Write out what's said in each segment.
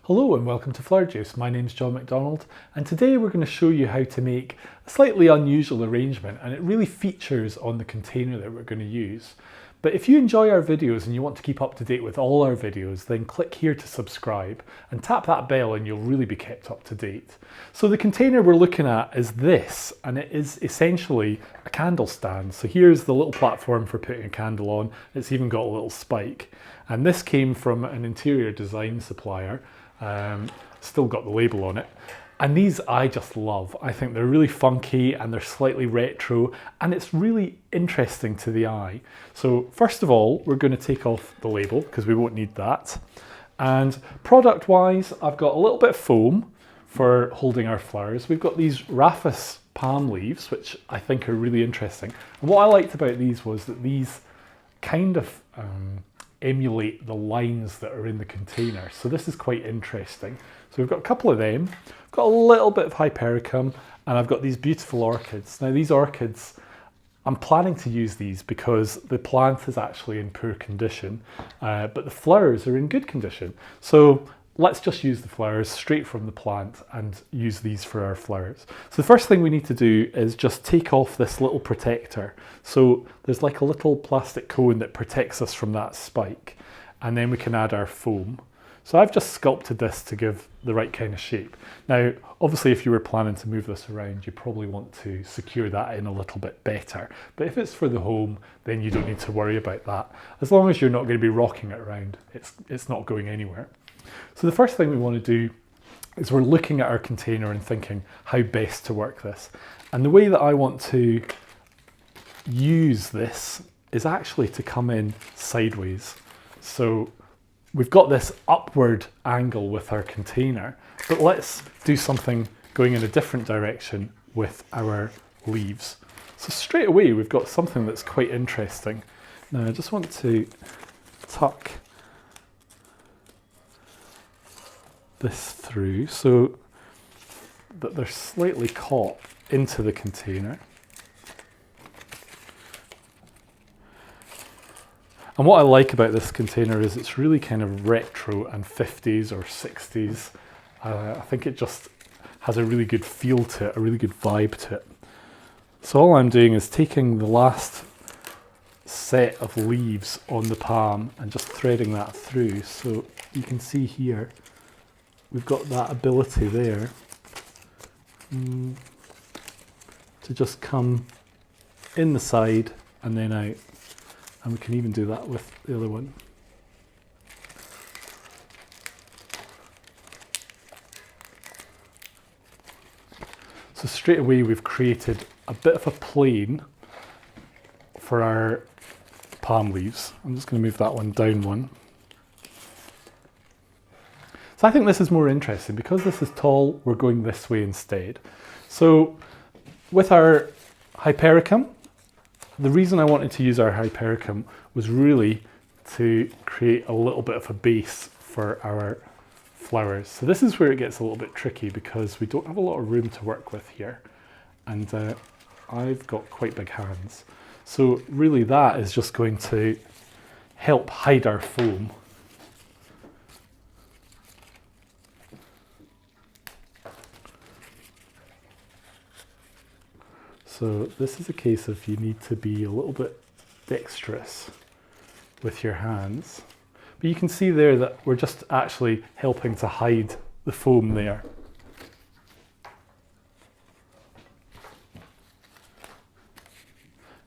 Hello and welcome to Flower Juice. My name's John McDonald and today we're going to show you how to make a slightly unusual arrangement, and it really features on the container that we're going to use. But if you enjoy our videos and you want to keep up to date with all our videos, then click here to subscribe and tap that bell and you'll really be kept up to date. So the container we're looking at is this, and it is essentially a candle stand. So here's the little platform for putting a candle on. It's even got a little spike. And this came from an interior design supplier. Still got the label on it, and these I just love. I think they're really funky and they're slightly retro, and it's really interesting to the eye. So first of all, we're going to take off the label because we won't need that. And product wise, I've got a little bit of foam for holding our flowers. We've got these raphis palm leaves, which I think are really interesting. And what I liked about these was that these kind of emulate the lines that are in the container. So this is quite interesting. So we've got a couple of them, got a little bit of hypericum, and I've got these beautiful orchids. Now these orchids, I'm planning to use these because the plant is actually in poor condition, but the flowers are in good condition. So let's just use the flowers straight from the plant and use these for our flowers. So the first thing we need to do is just take off this little protector. So there's like a little plastic cone that protects us from that spike, and then we can add our foam. So I've just sculpted this to give the right kind of shape. Now, obviously if you were planning to move this around, you probably want to secure that in a little bit better. But if it's for the home, then you don't need to worry about that. As long as you're not going to be rocking it around, it's not going anywhere. So the first thing we want to do is we're looking at our container and thinking how best to work this. And the way that I want to use this is actually to come in sideways. So we've got this upward angle with our container, but let's do something going in a different direction with our leaves. So straight away we've got something that's quite interesting. Now I just want to tuck this through so that they're slightly caught into the container. And what I like about this container is it's really kind of retro and 50s or 60s. I think it just has a really good feel to it, a really good vibe to it. So all I'm doing is taking the last set of leaves on the palm and just threading that through. So you can see here, we've got that ability there to just come in the side and then out. And we can even do that with the other one. So straight away we've created a bit of a plane for our palm leaves. I'm just going to move that one down one. So I think this is more interesting. Because this is tall, we're going this way instead. So with our hypericum, the reason I wanted to use our hypericum was really to create a little bit of a base for our flowers. So this is where it gets a little bit tricky because we don't have a lot of room to work with here. And I've got quite big hands. So really that is just going to help hide our foam. So this is a case of you need to be a little bit dexterous with your hands. But you can see there that we're just actually helping to hide the foam there.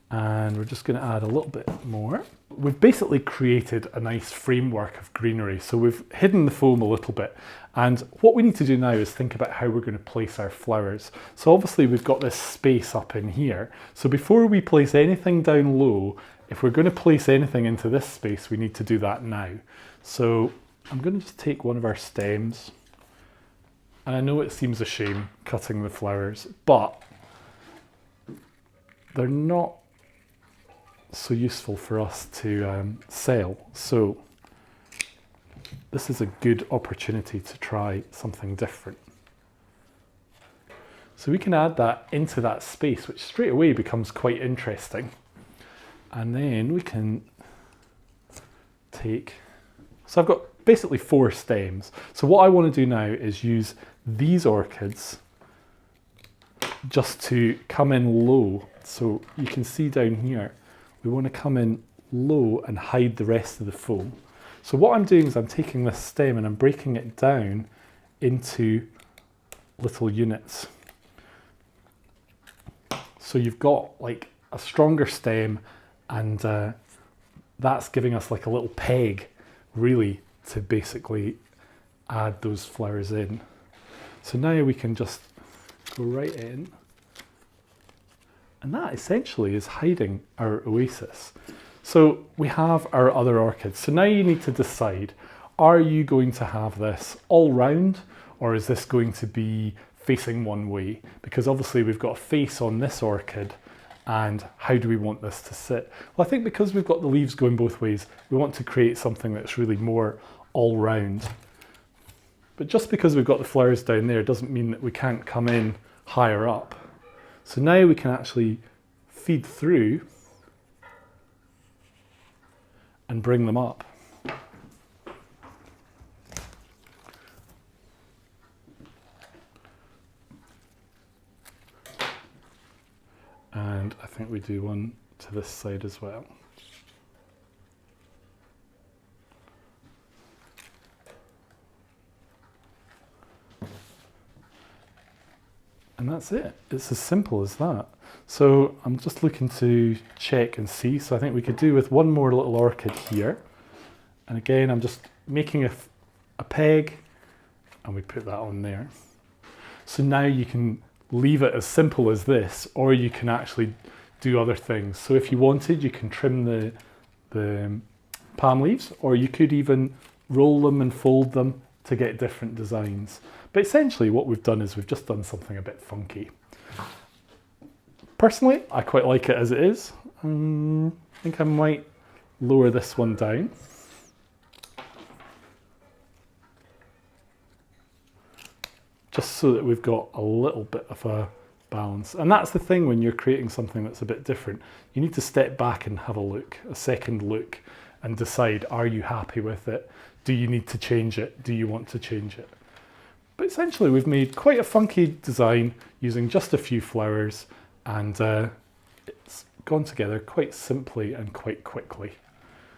And we're just going to add a little bit more. We've basically created a nice framework of greenery. So we've hidden the foam a little bit. And what we need to do now is think about how we're going to place our flowers. So obviously we've got this space up in here. So before we place anything down low, if we're going to place anything into this space, we need to do that now. So I'm going to just take one of our stems. And I know it seems a shame cutting the flowers, but they're not so useful for us to sell. So this is a good opportunity to try something different. So we can add that into that space, which straight away becomes quite interesting. And then we can take, so I've got basically 4 stems. So what I want to do now is use these orchids just to come in low. So you can see down here, we want to come in low and hide the rest of the foam. So what I'm doing is I'm taking this stem and I'm breaking it down into little units. So you've got like a stronger stem, and that's giving us like a little peg really to basically add those flowers in. So now we can just go right in, and that essentially is hiding our oasis. So we have our other orchids. So now you need to decide, are you going to have this all round, or is this going to be facing one way? Because obviously we've got a face on this orchid, and how do we want this to sit? Well, I think because we've got the leaves going both ways, we want to create something that's really more all round. But just because we've got the flowers down there doesn't mean that we can't come in higher up. So now we can actually feed through and bring them up. And I think we do one to this side as well. And that's it. It's as simple as that. So I'm just looking to check and see. So I think we could do with one more little orchid here. And again, I'm just making a peg, and we put that on there. So now you can leave it as simple as this, or you can actually do other things. So if you wanted, you can trim the palm leaves, or you could even roll them and fold them to get different designs. But essentially what we've done is we've just done something a bit funky. Personally, I quite like it as it is. I think I might lower this one down. Just so that we've got a little bit of a balance. And that's the thing when you're creating something that's a bit different. You need to step back and have a look, a second look, and decide, are you happy with it? Do you need to change it? Do you want to change it? But essentially we've made quite a funky design using just a few flowers, and it's gone together quite simply and quite quickly.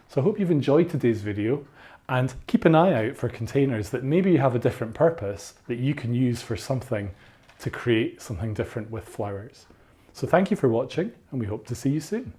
So I hope you've enjoyed today's video, and keep an eye out for containers that maybe have a different purpose that you can use for something to create something different with flowers. So thank you for watching, and we hope to see you soon.